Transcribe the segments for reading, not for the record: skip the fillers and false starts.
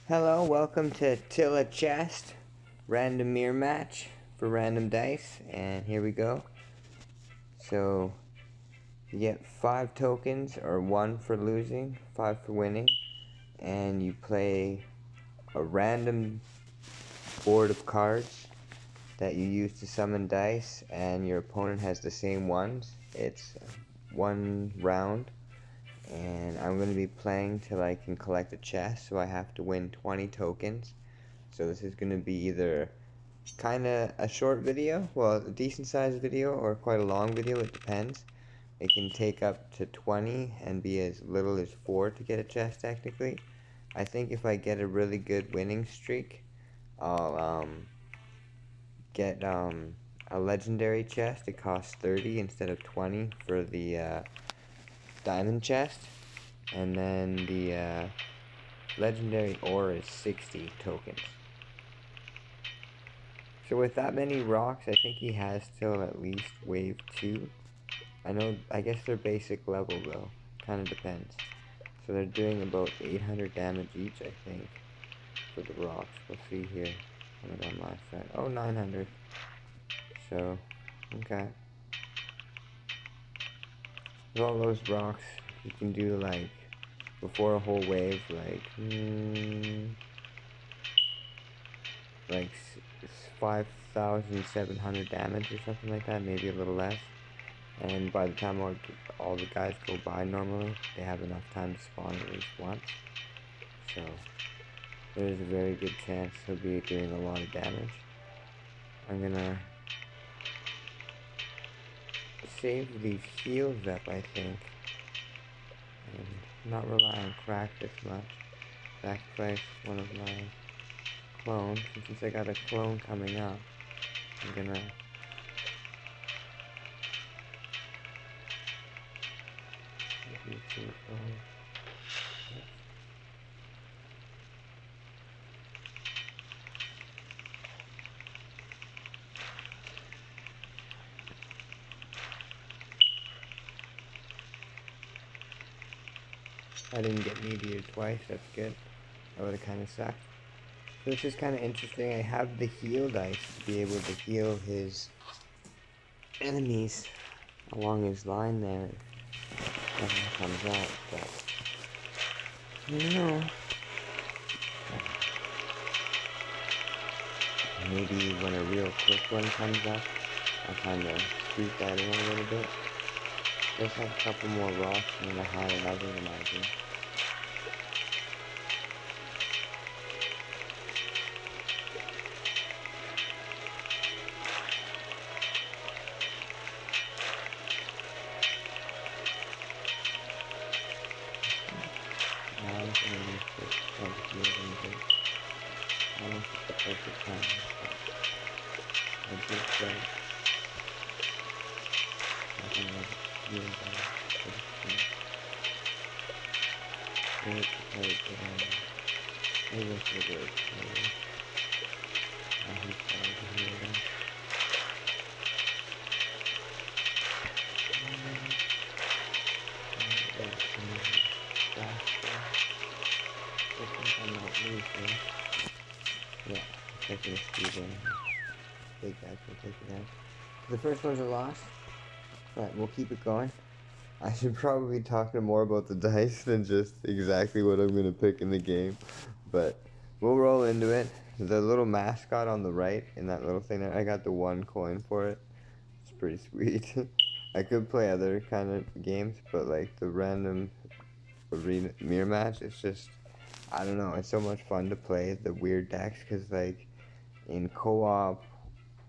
Hello, welcome to Tilla Chest random mirror match for random dice, and here we go. So you get 5 tokens, or 1 for losing, 5 for winning, and you play a random board of cards that you use to summon dice, and your opponent has the same ones. It's 1 round, and I'm going to be playing till I can collect a chest, so I have to win 20 tokens. So this is going to be either kind of a short video, well, a decent sized video, or quite a long video, it depends. It can take up to 20 and be as little as 4 to get a chest technically. I think if I get a really good winning streak, I'll get a legendary chest. It costs 30 instead of 20 for the diamond chest, and then the legendary ore is 60 tokens. So with that many rocks, I think he has till at least wave 2. I guess they're basic level though, kinda depends. So they're doing about 800 damage each, I think, for the rocks. We'll see here. What did I done last time? Oh, 900. So, okay. With all those rocks, you can do like, before a whole wave, like 5,700 damage or something like that, maybe a little less. And by the time all the guys go by normally, they have enough time to spawn at least once. So there's a very good chance he'll be doing a lot of damage. I'm gonna save these heals up, I think, and not rely on crack this much. Sacrifice one of my clones, and since I got a clone coming up, I'm gonna I didn't get meteor twice, that's good. That would've kinda sucked. So this is kinda interesting. I have the heal dice to be able to heal his enemies along his line there. Nothing comes out, but I don't know. Maybe when a real quick one comes up, I'll kind of scoot that in a little bit. Just have a couple more rocks and a higher level than I do. Now I'm going to put some heals in here. I don't think the perfect time, but I did say I can heal that pretty soon. Wait, maybe I should do it. He's trying to heal that. I'm not losing. Yeah, taking a speed in. Big guys will take it out. The first one's a loss, but we'll keep it going. I should probably be talking more about the dice than just exactly what I'm going to pick in the game, but we'll roll into it. The little mascot on the right, in that little thing there, I got the 1 coin for it. It's pretty sweet. I could play other kind of games, but like the random arena mirror match, it's just, I don't know, it's so much fun to play the weird decks, because like in co-op,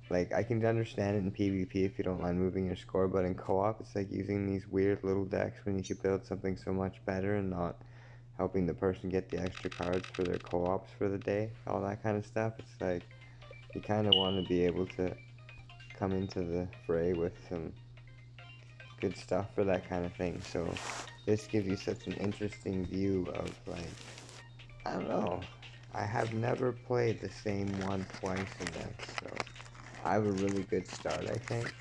like I can understand it in PvP if you don't mind moving your score, but in co-op it's like using these weird little decks when you could build something so much better and not helping the person get the extra cards for their co-ops for the day, all that kind of stuff. It's like you kind of want to be able to come into the fray with some good stuff for that kind of thing. So this gives you such an interesting view of, like, I don't know, I have never played the same one twice in that, so I have a really good start, I think.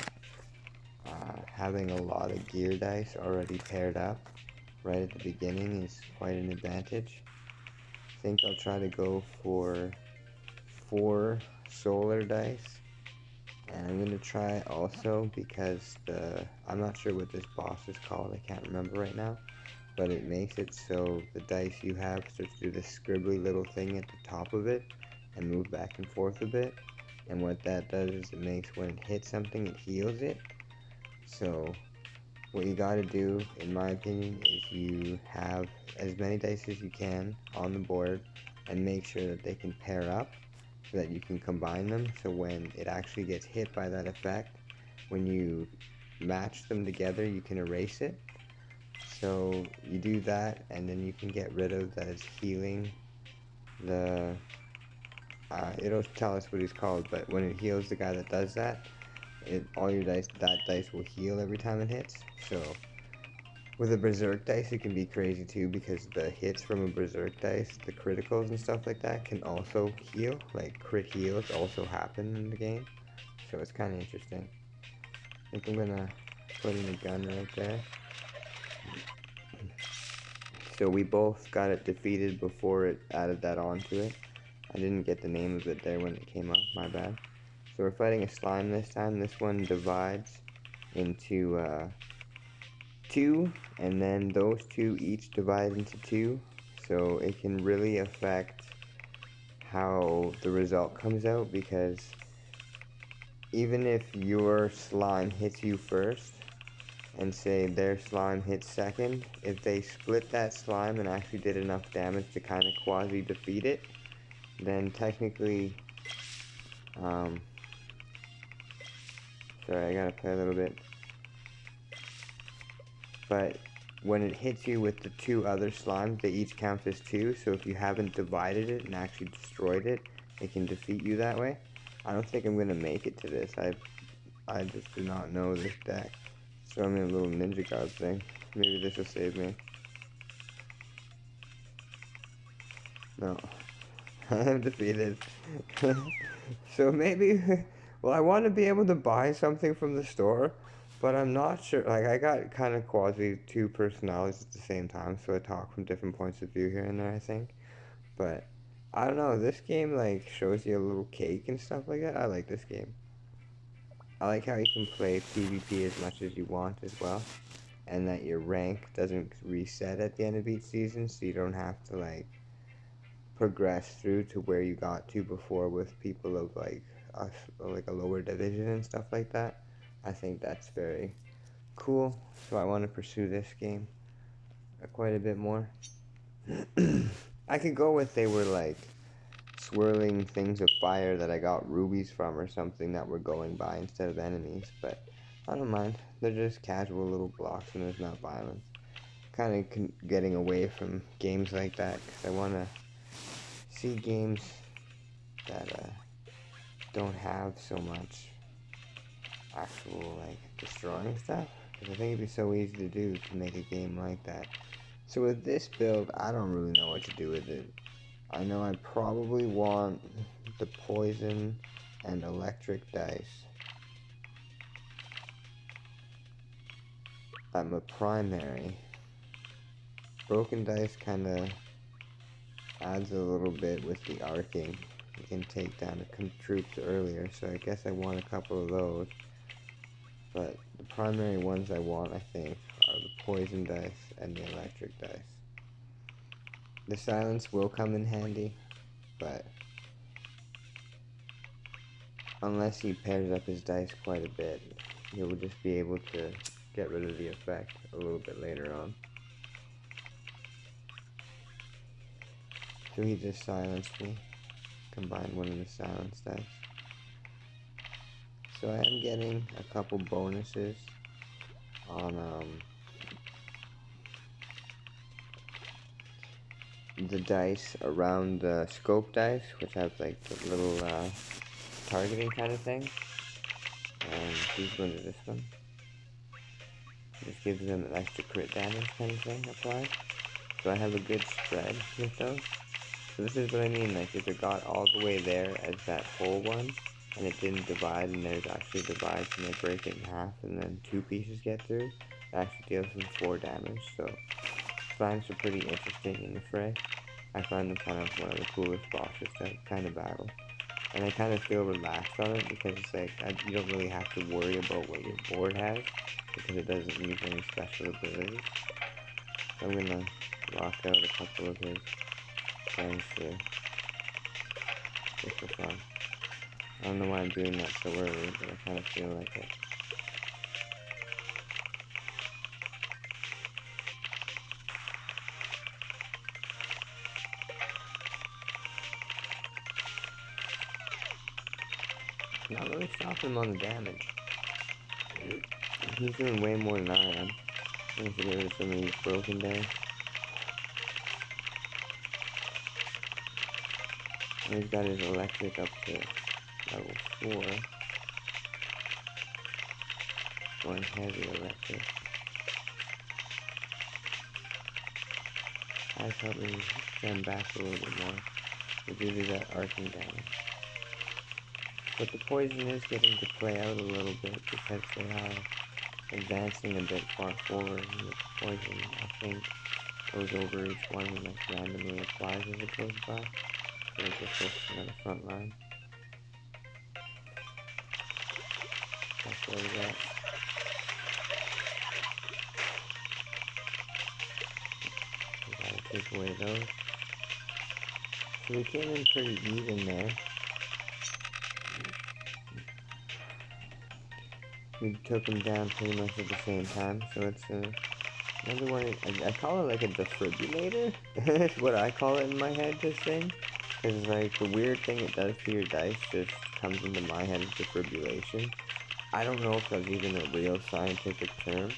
Having a lot of gear dice already paired up right at the beginning is quite an advantage. think I'll try to go for 4 solar dice. And I'm going to try also because I'm not sure what this boss is called, I can't remember right now, but it makes it so the dice you have starts to do this scribbly little thing at the top of it and move back and forth a bit. And what that does is it makes when it hits something, it heals it. So what you gotta do, in my opinion, is you have as many dice as you can on the board and make sure that they can pair up so that you can combine them, so when it actually gets hit by that effect, when you match them together, you can erase it. So you do that, and then you can get rid of that it's healing the, it'll tell us what he's called, but when it heals the guy that does that, all your dice, that dice will heal every time it hits. So with a berserk dice, it can be crazy too, because the hits from a berserk dice, the criticals and stuff like that, can also heal. Like crit heals also happen in the game, so it's kind of interesting. I think I'm gonna put in a gun right there. So we both got it defeated before it added that onto it. I didn't get the name of it there when it came up, my bad. So we're fighting a slime this time. This one divides into 2, and then those 2 each divide into 2, so it can really affect how the result comes out, because even if your slime hits you first and say their slime hits second, if they split that slime and actually did enough damage to kind of quasi defeat it, then technically sorry, I gotta play a little bit. But when it hits you with the 2 other slimes, they each count as 2, so if you haven't divided it and actually destroyed it, it can defeat you that way. I don't think I'm gonna make it to this. I just do not know this deck. So I'm in a little ninja god thing. Maybe this will save me. No. I'm defeated. So maybe, well, I want to be able to buy something from the store, but I'm not sure. Like, I got kind of quasi 2 personalities at the same time, so I talk from different points of view here and there, I think. But I don't know, this game like shows you a little cake and stuff like that. I like this game. I like how you can play PvP as much as you want as well, and that your rank doesn't reset at the end of each season, so you don't have to like progress through to where you got to before with people of like a lower division and stuff like that. I think that's very cool, so I want to pursue this game quite a bit more. I could go with they were like swirling things of fire that I got rubies from or something that were going by instead of enemies, but I don't mind. They're just casual little blocks and there's not violence. Kind of getting away from games like that because I want to see games that don't have so much actual like destroying stuff, because I think it'd be so easy to do to make a game like that. So with this build, I don't really know what to do with it. I know I probably want the poison and electric dice. I'm a primary. Broken dice kind of adds a little bit with the arcing. You can take down the troops earlier, so I guess I want a couple of those. But the primary ones I want, I think, are the poison dice and the electric dice. The silence will come in handy, but unless he pairs up his dice quite a bit, he will just be able to get rid of the effect a little bit later on. So he just silenced me, combined one of the silence dice. So I am getting a couple bonuses on the dice around the scope dice, which have like the little targeting kind of thing. And these ones are this one. Just gives them an extra crit damage kind of thing applied. So I have a good spread with those. So this is what I mean, like if it got all the way there as that whole one, and it didn't divide, and there's actually divides and they break it in half, and then 2 pieces get through, it actually deals them 4 damage, so slimes are pretty interesting in the fray. I find them kind of one of the coolest bosses to kind of battle. And I kind of feel relaxed on it because it's like, you don't really have to worry about what your board has because it doesn't use any special abilities. So I'm gonna lock out a couple of his things here, just for fun. I don't know why I'm doing that so early, but I kind of feel like it. Not really stopping him on the damage. He's doing way more than I am. I have to get rid of some of these broken days. And he's got his electric up to level 4. Going heavy electric. Ice helping me stand back a little bit more. It gives you that arcing damage. But the poison is getting to play out a little bit because they are advancing a bit far forward, and the poison, I think, goes over each one and like randomly applies as it goes by. So it's just focusing on the front line. That's what we got. We gotta take away those. So we came in pretty even there. We took them down pretty much at the same time, so it's another one. I call it like a defibrillator. That's what I call it in my head, this thing. Because like the weird thing it does to your dice just comes into my head as defibrillation. I don't know if that's even a real scientific term,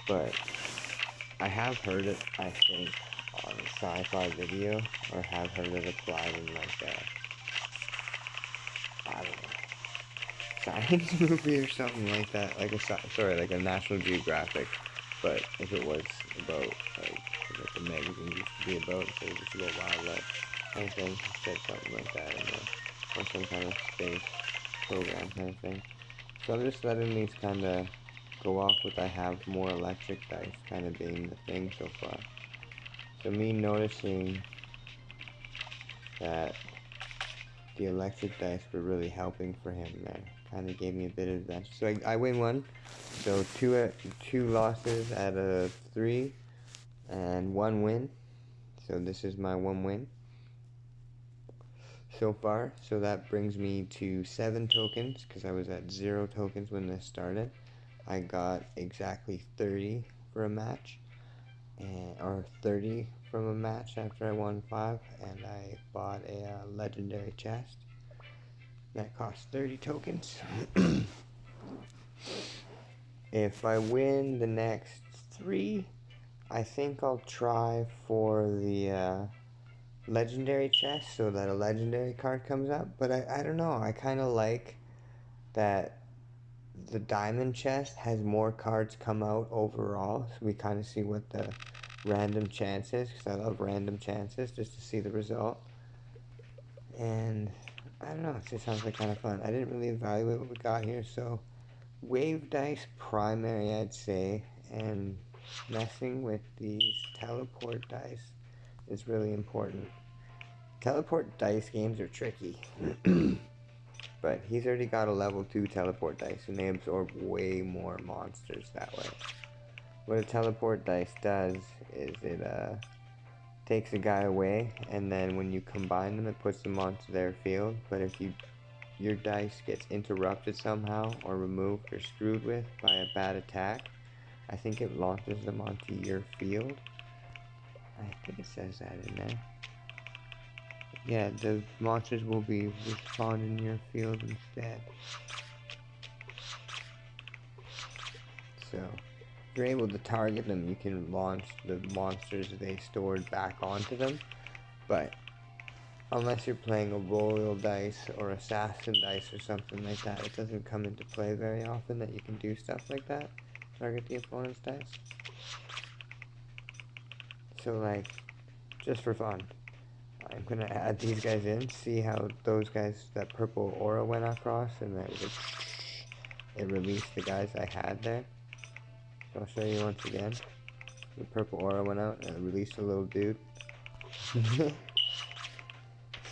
but I have heard it, I think, on a sci-fi video, or have heard it applied in like a, I don't know, science movie or something like that, like like a National Geographic, but if it was about, like the magazine used to be about, so it was just about wildlife, I think it said something like that in there, or some kind of space program kind of thing. So I'm just letting these kind of go off with I have more electric dice kind of being the thing so far. So me noticing that the electric dice were really helping for him there. Kind of gave me a bit of advantage. So I win one. So two losses out of 3 and 1 win. So this is my 1 win so far. So that brings me to 7 tokens because I was at 0 tokens when this started. I got exactly 30 for a match, or 30 from a match after I won 5, and I bought a legendary chest that cost 30 tokens. If I win the next 3, I think I'll try for the legendary chest so that a legendary card comes up, but I don't know, I kind of like that the diamond chest has more cards come out overall, so we kind of see what the random chances, because I love random chances just to see the result. And I don't know, it just sounds like kind of fun. I didn't really evaluate what we got here, so wave dice primary, I'd say, and messing with these teleport dice is really important. Teleport dice games are tricky. But he's already got a level 2 teleport dice, and they absorb way more monsters that way. What a teleport dice does is it takes a guy away, and then when you combine them, it puts them onto their field. But if your dice gets interrupted somehow, or removed, or screwed with by a bad attack, I think it launches them onto your field. I think it says that in there. Yeah, the monsters will be respawned in your field instead. So, if you're able to target them, you can launch the monsters they stored back onto them. But, unless you're playing a royal dice or assassin dice or something like that, it doesn't come into play very often that you can do stuff like that. Target the opponent's dice. So, like, just for fun, I'm gonna add these guys in, see how those guys, that purple aura went across, and that it released the guys I had there. So I'll show you once again. The purple aura went out and it released a little dude.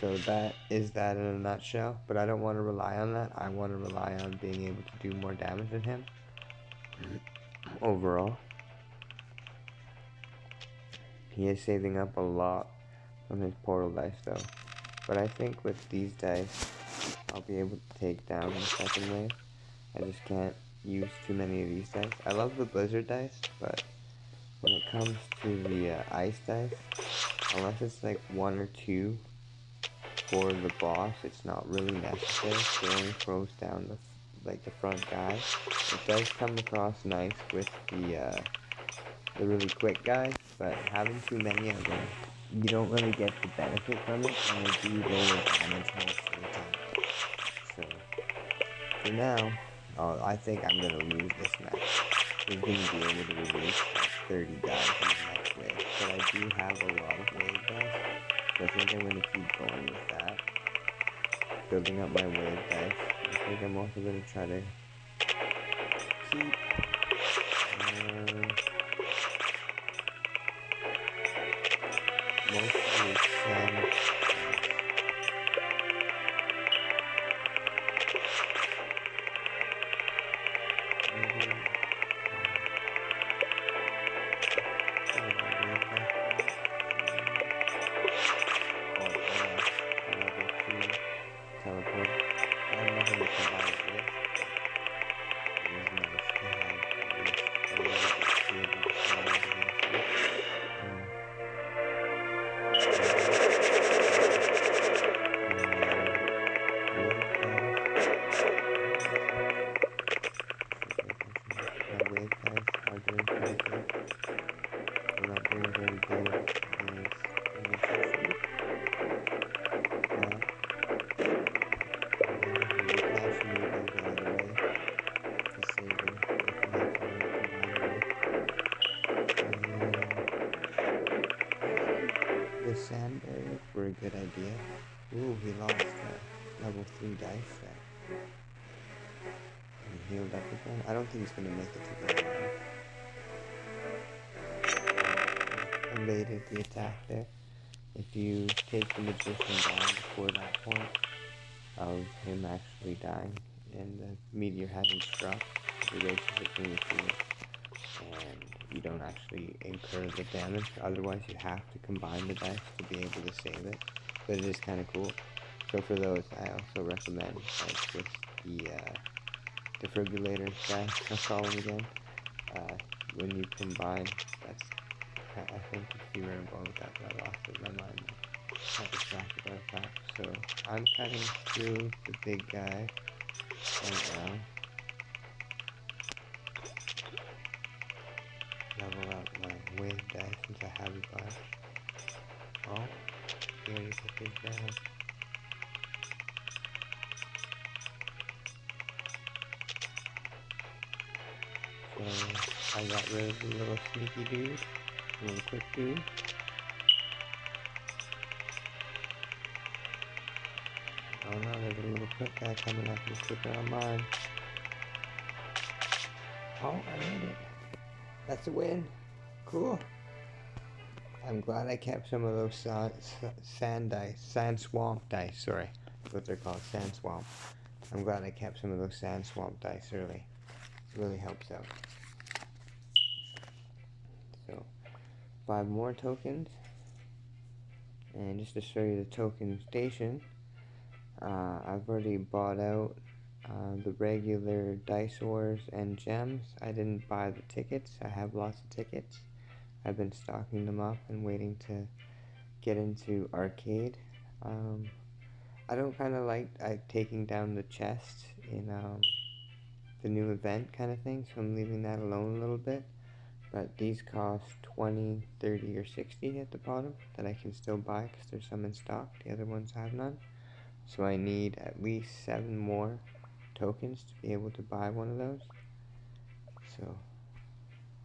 So that is that in a nutshell, but I don't want to rely on that. I want to rely on being able to do more damage than him overall. He is saving up a lot from his portal dice though, but I think with these dice I'll be able to take down the second wave. I just can't use too many of these dice. I love the blizzard dice, but when it comes to the ice dice, unless it's like 1 or 2 for the boss, it's not really necessary. It only throws down the front guy. It does come across nice with the really quick guys, but having too many of them, you don't really get the benefit from it, and they do lower damage most of the time. So for now, I think I'm gonna lose this match. He's gonna be able to release like 30 guys in the next wave, but I do have a lot of wave guys, so I think I'm gonna keep going with that. Building up my wave dice. I think I'm also going to try to keep mostly sand. Teleport. I have nothing to combine it with. It was nice to have at least a little bit to be able to combine it against my wave guys are doing pretty good. We're not doing very good against magician. The sand barriers were a good idea. Ooh, he lost level 3 dice there. He healed up again. I don't think he's gonna make it to the end. Evaded the attack there. If you take the magician down before that point of him actually dying and the meteor hasn't struck, it erases it from the field. And you don't actually incur the damage. Otherwise, you have to combine the dice to be able to save it. But it is kind of cool. So for those, I also recommend, like with the defibrillator guy, let's call him again. When you combine, that's, I think it's the rare ball with that, but I lost it in my mind. Got distracted by the fact. So I'm cutting through the big guy right now. Level up my wave dice since I have a bunch. Oh, he already took his down. So I got rid of the little sneaky dude, the little quick dude. Oh no, there's a little quick guy coming up and quicker on mine. Oh, I made it. That's a win. Cool. I'm glad I kept some of those sand swamp dice, sorry. That's what they're called, sand swamp. I'm glad I kept some of those sand swamp dice early. It really helps out. So, 5 more tokens. And just to show you the token station, I've already bought out the regular dice ores and gems. I didn't buy the tickets. I have lots of tickets. I've been stocking them up and waiting to get into arcade. I don't kind of like taking down the chest in the new event kind of thing, so I'm leaving that alone a little bit. But these cost 20, 30, or 60 at the bottom that I can still buy because there's some in stock. The other ones have none. So I need at least 7 more tokens to be able to buy one of those. So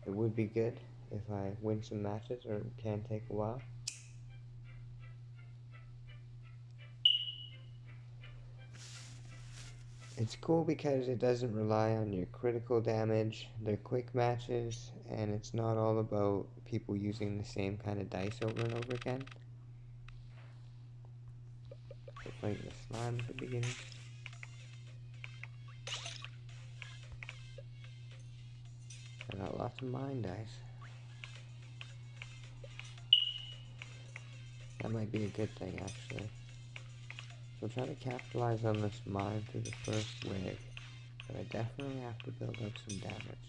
it would be good if I win some matches, or it can take a while. It's cool because it doesn't rely on your critical damage, they're quick matches, and it's not all about people using the same kind of dice over and over again. for fighting the slime at the beginning. I got lots of mine dice. That might be a good thing, actually. So try to capitalize on this mine through the first wave, but I definitely have to build up some damage.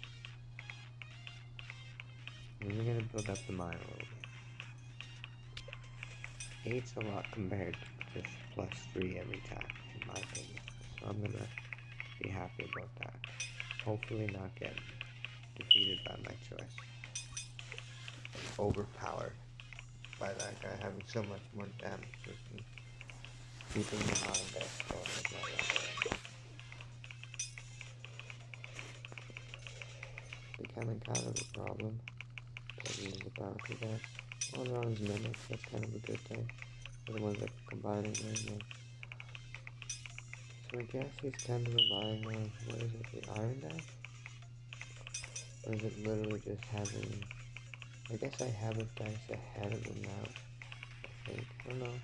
And we're gonna build up the mine a little bit. 8's a lot compared to just +3 every time, in my opinion. So I'm gonna be happy about that. Hopefully not get defeated by my choice. Overpowered by that guy having so much more damage with me. Keeping the mine dice going is not that becoming kind of a problem. Use the bounty dice. All they're on is mimics, that's kind of a good thing. They're the ones that are combining them. So I guess he's kind of relying on, what is it, the iron dice? Or is it literally just having, I guess I have a dice ahead of him now, I think, I don't know.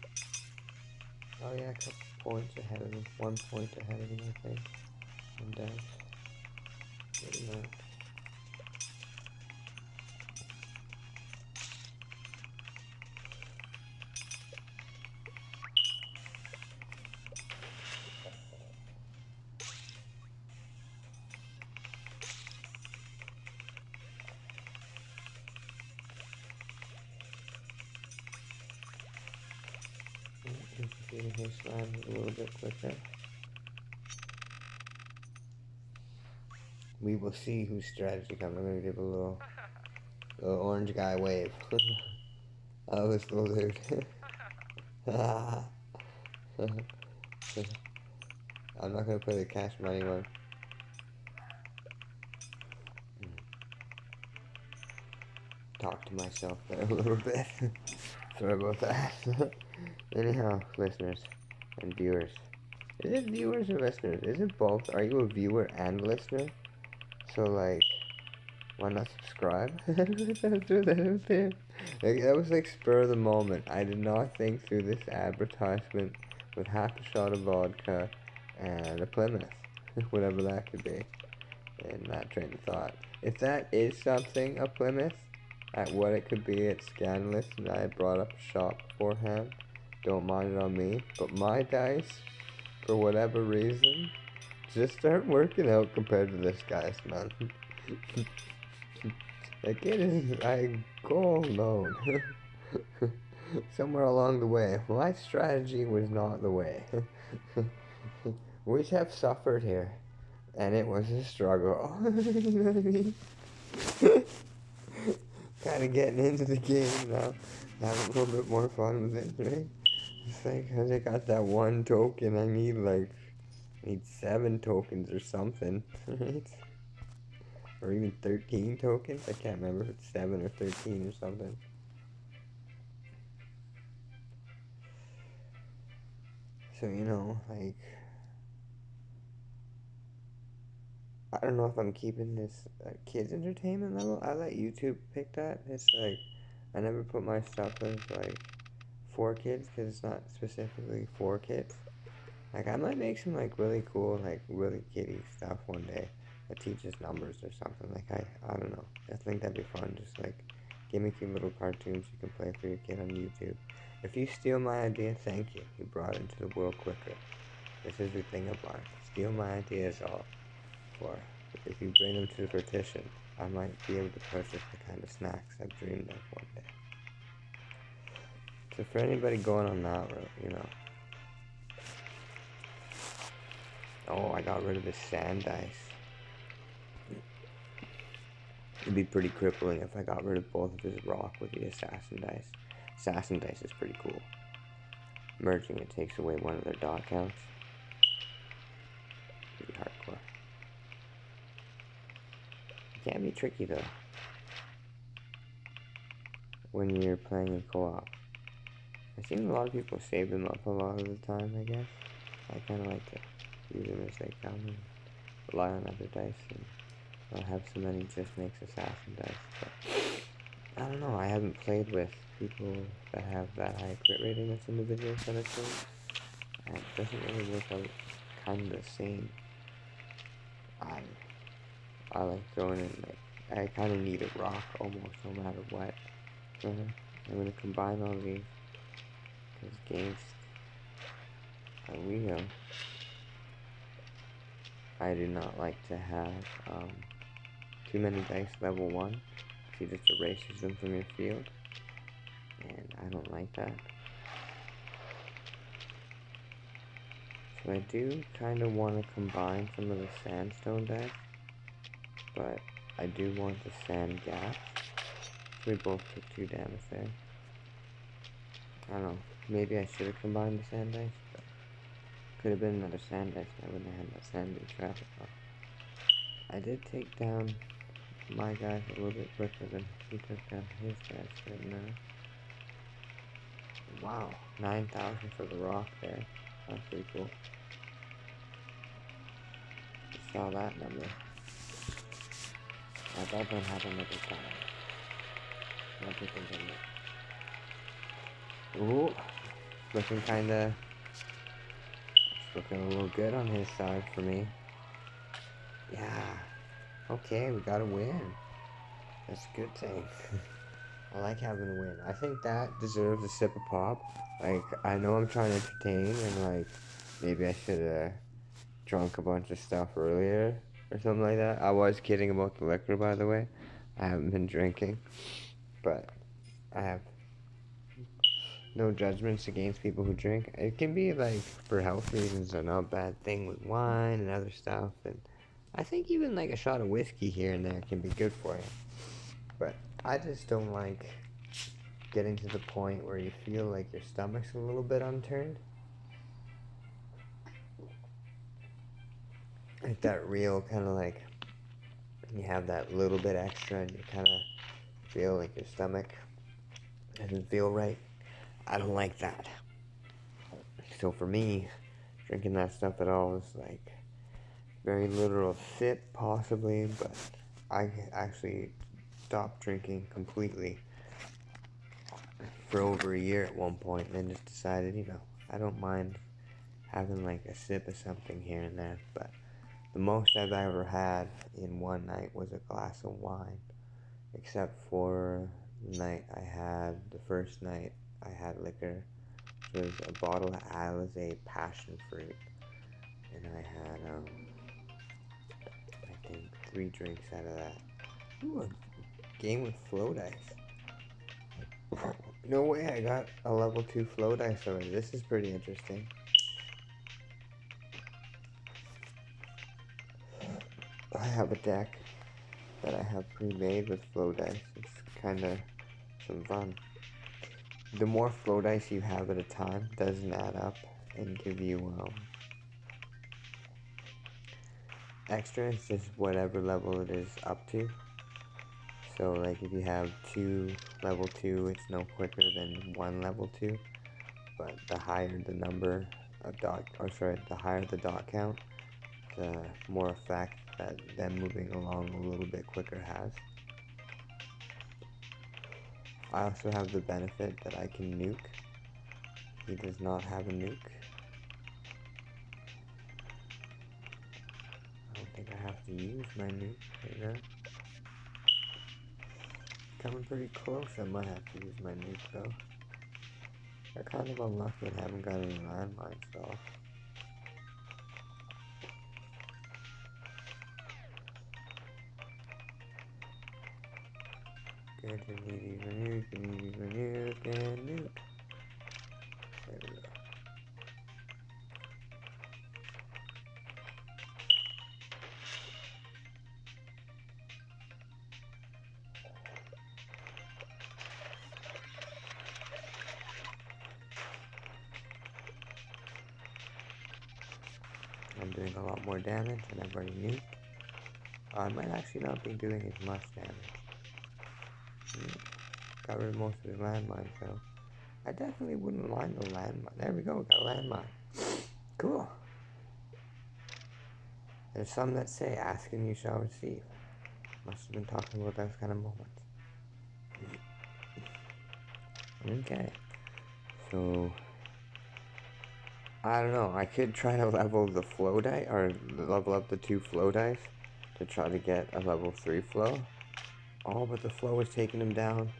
Oh yeah, a couple points ahead of him, 1 point ahead of him, I think, on dice. Maybe not. Defeating his slime a little bit quicker. We will see whose strategy comes. I'm gonna give a little orange guy wave. Oh, this little dude. I'm not gonna play the cash money one. Talk to myself there a little bit. Sorry about that. Anyhow, listeners and viewers. Is it viewers or listeners? Is it both? Are you a viewer and listener? So, like, why not subscribe? Like, that was like spur of the moment. I did not think through this advertisement with half a shot of vodka and a Plymouth. Whatever that could be. In that train of thought. If that is something, a Plymouth, at what it could be, it's scandalous, and I brought up a shot beforehand. Don't mind it on me. But my dice, for whatever reason, just aren't working out compared to this guy's, man. Like, it is, I go alone. Somewhere along the way, my strategy was not the way. We have suffered here, and it was a struggle. You know what I mean? Kind of getting into the game now, having a little bit more fun with it, right? It's like, cause I got that one token, I need 7 tokens or something, right? Or even 13 tokens, I can't remember if it's 7 or 13 or something. So, you know, like, I don't know if I'm keeping this kids entertainment level. I let YouTube pick that. It's like, I never put my stuff as like for kids because it's not specifically for kids. Like, I might make some like really cool, like really kiddie stuff one day that teaches numbers or something. Like, I don't know. I think that'd be fun. Just like gimmicky little cartoons you can play for your kid on YouTube. If you steal my idea, thank you. You brought it into the world quicker. This is the thing I've learned. Steal my ideas all. For if you bring them to the partition, I might be able to purchase the kind of snacks I've dreamed of one day. So for anybody going on that route, you know. Oh, I got rid of his sand dice. It'd be pretty crippling if I got rid of both of his rock with the assassin dice. Assassin dice is pretty cool. Merging it takes away one of their dot counts. Pretty hardcore. It can be tricky though when you're playing in co-op. I've seen a lot of people save them up a lot of the time, I guess. I kind of like to use them as they come and rely on other dice and not have so many just makes assassin dice. But I don't know, I haven't played with people that have that high crit rating that's in the videos that I've seen. and it doesn't really work out kind of the same. I like throwing in, like, I kind of need a rock almost no matter what. So I'm going to combine all these, because games are real. I do not like to have too many dice level 1. She just erases them from your field, and I don't like that. So I do kind of want to combine some of the sandstone dice, but I do want the sand gas. So we both took 2 damage there. I don't know, maybe I should have combined the sand dice, but could have been another sand dice and I wouldn't have had that sand in traffic off. I did take down my guys a little bit quicker than he took down his guys right now. Wow, 9,000 for the rock there. That's pretty cool. I saw that number. That don't happen every time. Not people do it. Ooh, looking kinda. It's looking a little good on his side for me. Yeah. Okay, we got a win. That's a good thing. I like having a win. I think that deserves a sip of pop. Like, I know I'm trying to entertain, and like, maybe I should have drunk a bunch of stuff earlier or something like that. I was kidding about the liquor, by the way. I haven't been drinking, but I have no judgments against people who drink. It can be like for health reasons a not bad thing with wine and other stuff, and I think even like a shot of whiskey here and there can be good for you. But I just don't like getting to the point where you feel like your stomach's a little bit unturned. Like that real kind of like you have that little bit extra and you kind of feel like your stomach doesn't feel right. I don't like that. So for me, drinking that stuff at all is like very literal sip possibly, but I actually stopped drinking completely for over a year at one point and then just decided, you know, I don't mind having like a sip of something here and there, but the most I've ever had in one night was a glass of wine, except for the night I had, the first night I had liquor, which was a bottle of Alizé passion fruit, and I had, I think 3 drinks out of that. Ooh, a game with flow dice. No way, I got a level 2 flow dice already. This is pretty interesting. I have a deck that I have pre-made with flow dice. It's kind of some fun. The more flow dice you have at a time doesn't add up and give you extra. It's just whatever level it is up to. So like if you have 2 level 2, it's no quicker than 1 level 2. But the higher the number of the higher the dot count, the more effect that them moving along a little bit quicker has. I also have the benefit that I can nuke. He does not have a nuke. I don't think I have to use my nuke right now. Coming pretty close, I might have to use my nuke though. I'm kind of unlucky and haven't got any landmines though. Good, you need to use my nuke, you need to use my nuke, and nuke. There we go. I'm doing a lot more damage and I've already nuked. I might actually not be doing as much damage. Got rid of most of his landmines though. I definitely wouldn't mind the landmine. There we go, got a landmine. Cool. There's some that say, ask and you shall receive. Must have been talking about those kind of moments. Okay. So, I don't know. I could try to level the flow dice, or level up the 2 flow dice to try to get a level 3 flow. Oh, but the flow is taking him down.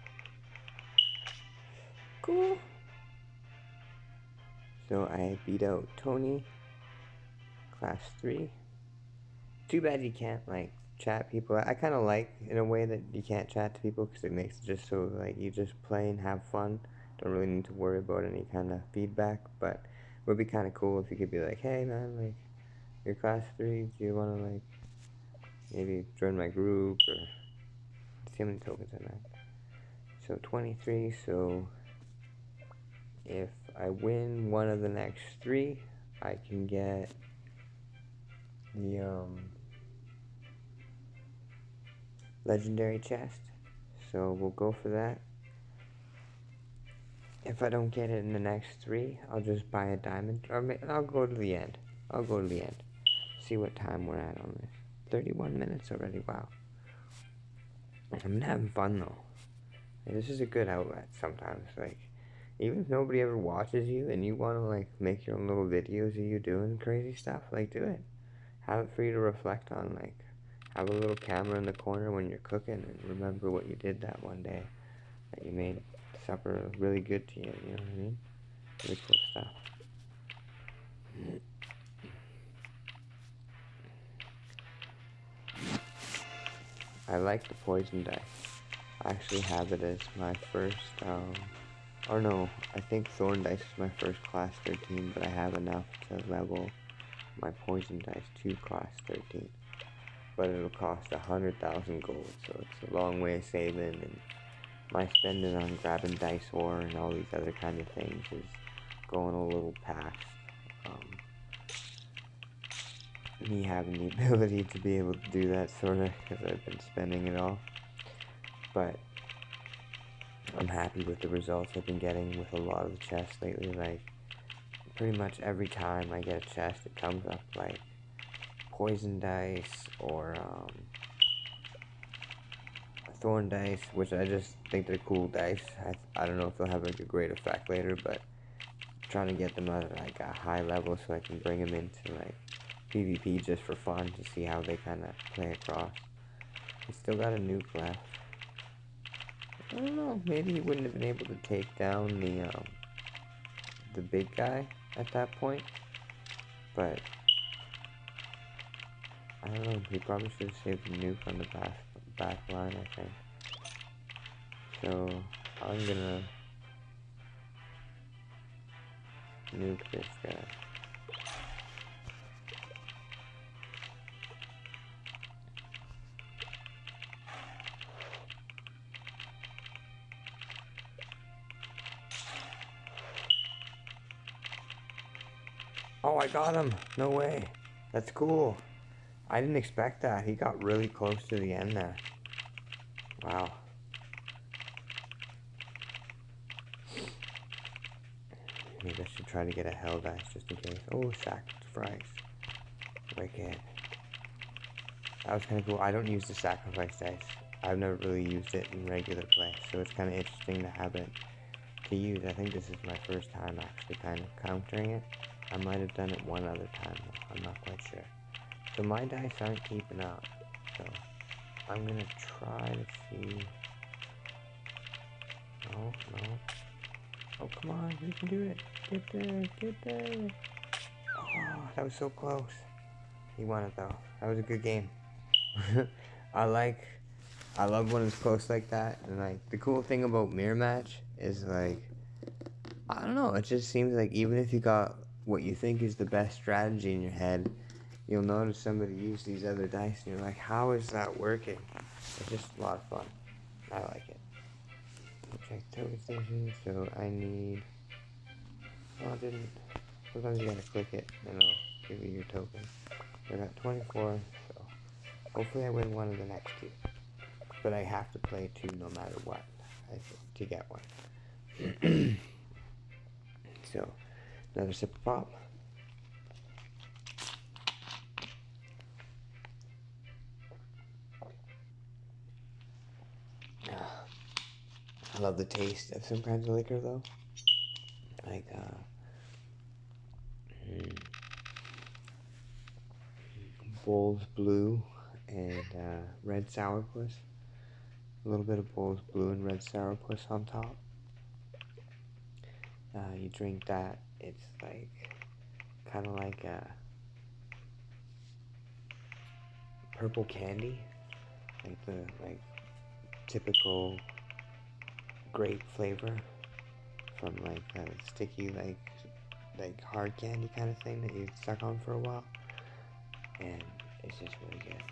Cool. So I beat out Tony, class 3. Too bad you can't, like, chat people. I kind of like, in a way, that you can't chat to people, because it makes it just so, like, you just play and have fun. Don't really need to worry about any kind of feedback, but it would be kind of cool if you could be like, hey, man, like, you're class 3, do you want to, like, maybe join my group, or, see how many tokens I'm at. So, 23, so, if I win one of the next 3, I can get the, legendary chest. So, we'll go for that. If I don't get it in the next 3, I'll just buy a diamond, or I'll go to the end. I'll go to the end. See what time we're at on this. 31 minutes already, wow. I'm having fun though. This is a good outlet sometimes, like, even if nobody ever watches you and you want to, like, make your own little videos of you doing crazy stuff, like, do it. Have it for you to reflect on, like, have a little camera in the corner when you're cooking and remember what you did that one day, that you made supper really good to you, you know what I mean? Really cool stuff. I like the poison dice. I actually have it as my first, or no, I think thorn dice is my first class 13, but I have enough to level my poison dice to class 13. But it'll cost 100,000 gold, so it's a long way of saving, and my spending on grabbing dice ore and all these other kind of things is going a little past me having the ability to be able to do that, sort of, because I've been spending it all. But I'm happy with the results I've been getting with a lot of the chests lately. Like, pretty much every time I get a chest, it comes up like poison dice or thorn dice, which I just think they're cool dice. I don't know if they'll have like a great effect later, but I'm trying to get them at like a high level so I can bring them into like PvP just for fun, to see how they kind of play across. He still got a nuke left. I don't know, maybe he wouldn't have been able to take down the big guy at that point, but I don't know, he probably should have saved the nuke on the back line, I think. So I'm gonna nuke this guy. Oh, I got him! No way. That's cool. I didn't expect that. He got really close to the end there. Wow. Maybe I should try to get a hell dice just in case. Oh, sacrifice. Wicked. That was kind of cool. I don't use the sacrifice dice. I've never really used it in regular play, so it's kind of interesting to have it to use. I think this is my first time actually kind of countering it. I might have done it one other time though. I'm not quite sure. So my dice aren't keeping up. So I'm gonna try to see. No. Oh, come on, you can do it. Get there. Oh, that was so close. He won it though. That was a good game. I love when it's close like that. And like, the cool thing about mirror match is like, I don't know, it just seems like even if you got what you think is the best strategy in your head, you'll notice somebody use these other dice and you're like, how is that working? It's just a lot of fun. I like it. Check token station, so I need, oh, I didn't, sometimes you gotta click it and it'll give you your token. I got 24, so hopefully I win one of the next 2. But I have to play 2 no matter what, I think, to get one. So, another sip of pop. I love the taste of some kinds of liquor though. Like, Bowls Blue and red sourpuss. A little bit of Bowls Blue and red sourpuss on top. You drink that. It's like kind of like a purple candy, like the typical grape flavor from like a sticky like hard candy kind of thing that you stuck on for a while, and it's just really good.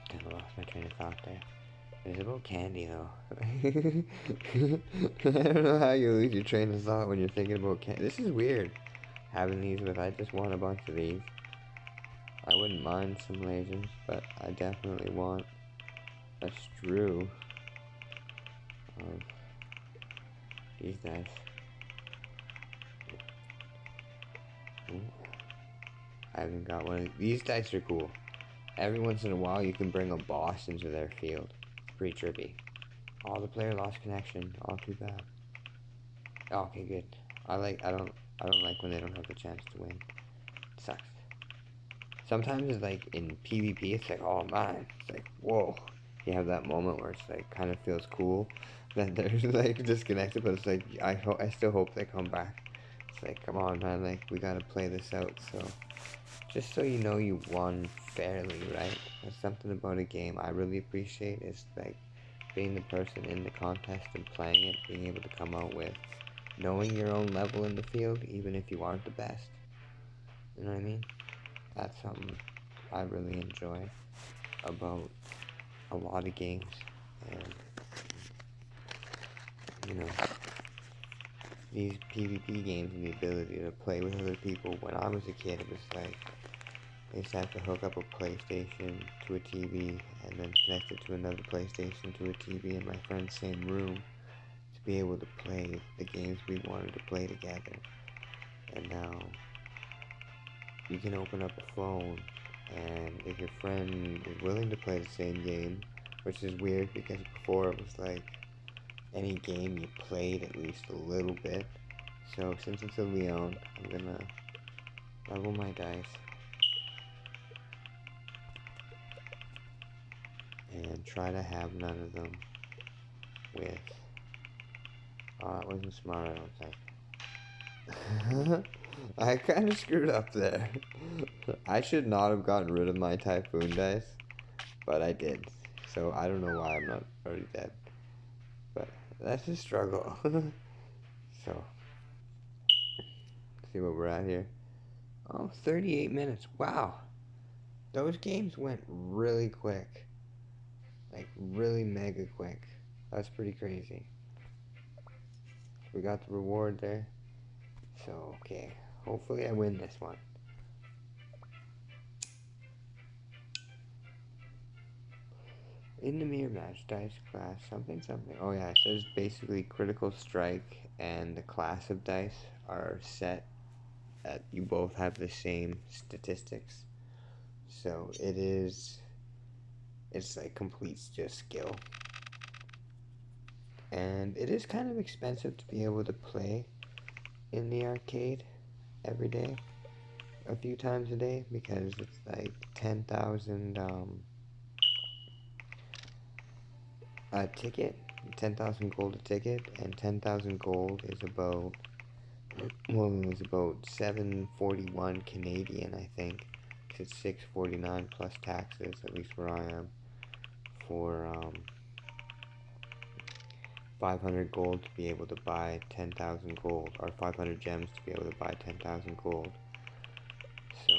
Kind of lost my train of thought there. It's about candy though. I don't know how you lose your train of thought when you're thinking about candy. This is weird, having these with. I just want a bunch of these. I wouldn't mind some lasers, but I definitely want a strew of these dice. Ooh. I haven't got one of these dice. Are cool. Every once in a while you can bring a boss into their field. It's pretty trippy. Oh, the player lost connection. All too bad. Okay, good. I don't like when they don't have the chance to win. It sucks. Sometimes it's like in PvP, it's like, oh man, it's like, whoa. You have that moment where it's like kind of feels cool that they're like disconnected, but it's like I still hope they come back. It's like, come on man, like we gotta play this out. So just so you know you won fairly, right? There's something about a game I really appreciate is like being the person in the contest and playing it, being able to come out with knowing your own level in the field, even if you aren't the best. You know what I mean? That's something I really enjoy about a lot of games. And, you know, these PvP games and the ability to play with other people. When I was a kid, it was like, I used to have to hook up a PlayStation to a TV and then connect it to another PlayStation to a TV in my friend's same room to be able to play the games we wanted to play together. And now you can open up a phone, and if your friend is willing to play the same game, which is weird because before it was like any game you played at least a little bit. So since it's a Leon, I'm gonna level my dice and try to have none of them with... Oh, that wasn't smart, I don't think. I kind of screwed up there. I should not have gotten rid of my Typhoon dice, but I did. So I don't know why I'm not already dead. But that's a struggle. So, let's see what we're at here. Oh, 38 minutes. Wow. Those games went really quick. Like, really mega quick. That's pretty crazy. We got the reward there. So, okay. Hopefully I win this one. In the mirror match, dice class, something. Oh yeah, it says basically critical strike and the class of dice are set at, you both have the same statistics. So it's like complete just skill. And it is kind of expensive to be able to play in the arcade every day, a few times a day, because it's like 10,000 a ticket, 10,000 gold a ticket, and 10,000 gold is about, well, it was about 741 Canadian, I think. It's 649 plus taxes, at least where I am, for 500 gold to be able to buy 10,000 gold, or 500 gems to be able to buy 10,000 gold. So,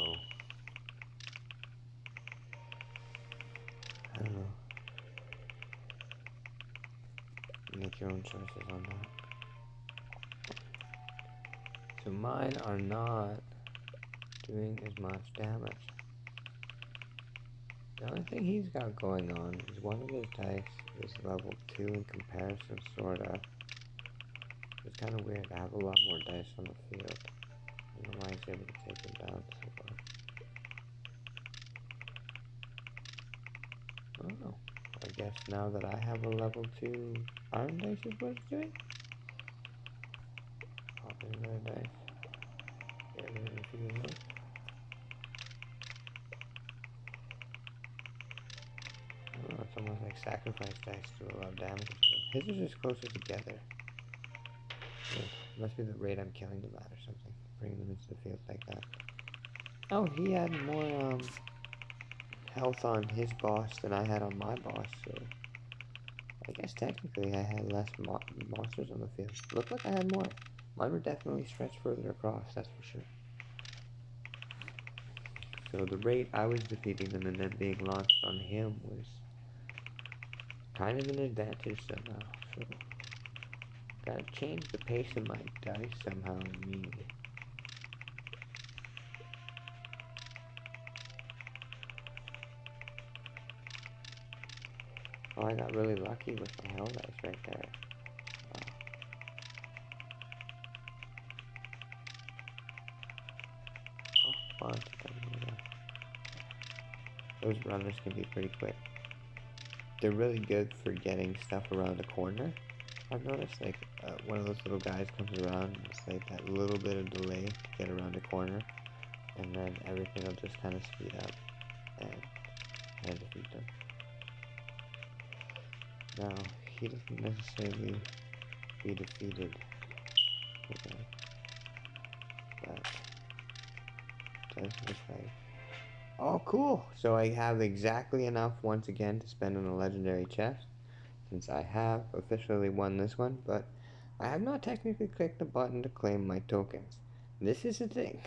I don't know. Make your own choices on that. So mine are not doing as much damage. The only thing he's got going on is one of his dice is level 2 in comparison, sorta. It's kind of weird. I have a lot more dice on the field. I don't know why he's able to take them down so far. I don't know. I guess now that I have a level 2 iron dice is what it's doing. Pop in another dice. Get rid of a few of those. sacrifice dice do a lot of damage. His are just closer together. Yeah, must be the rate I'm killing them at or something. Bring them into the field like that. Oh, he had more health on his boss than I had on my boss, so I guess technically I had less monsters on the field. Looked like I had more. Mine were definitely stretched further across, that's for sure. So the rate I was defeating them and then being launched on him was kind of an advantage somehow. So gotta change the pace of my dice somehow immediately. Oh, I got really lucky with my hell dice right there. Oh, bunch of them over there. Those runners can be pretty quick. They're really good for getting stuff around the corner. I've noticed, like, one of those little guys comes around, it's like that little bit of delay to get around the corner, and then everything will just kind of speed up and defeat them. Now, he doesn't necessarily be defeated again, but it does look like... Oh, cool! So I have exactly enough once again to spend on a legendary chest, since I have officially won this one, but I have not technically clicked the button to claim my tokens. This is the thing.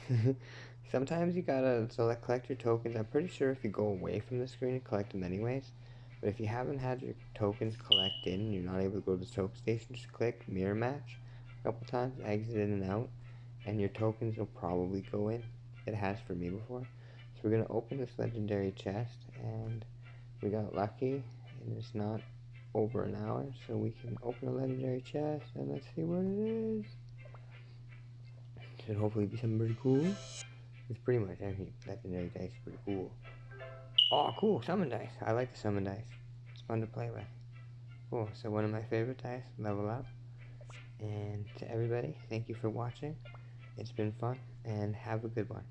Sometimes you gotta collect your tokens. I'm pretty sure if you go away from the screen and collect them anyways, but if you haven't had your tokens collect in and you're not able to go to the token station, just click mirror match a couple times, exit in and out, and your tokens will probably go in. It has for me before. So we're gonna open this legendary chest, and we got lucky, and it's not over an hour, so we can open a legendary chest, and let's see what it is. Should hopefully be something pretty cool. It's pretty much every legendary dice is pretty cool. Oh, cool, summon dice. I like the summon dice. It's fun to play with. Cool, so one of my favorite dice, level up. And to everybody, thank you for watching. It's been fun, and have a good one.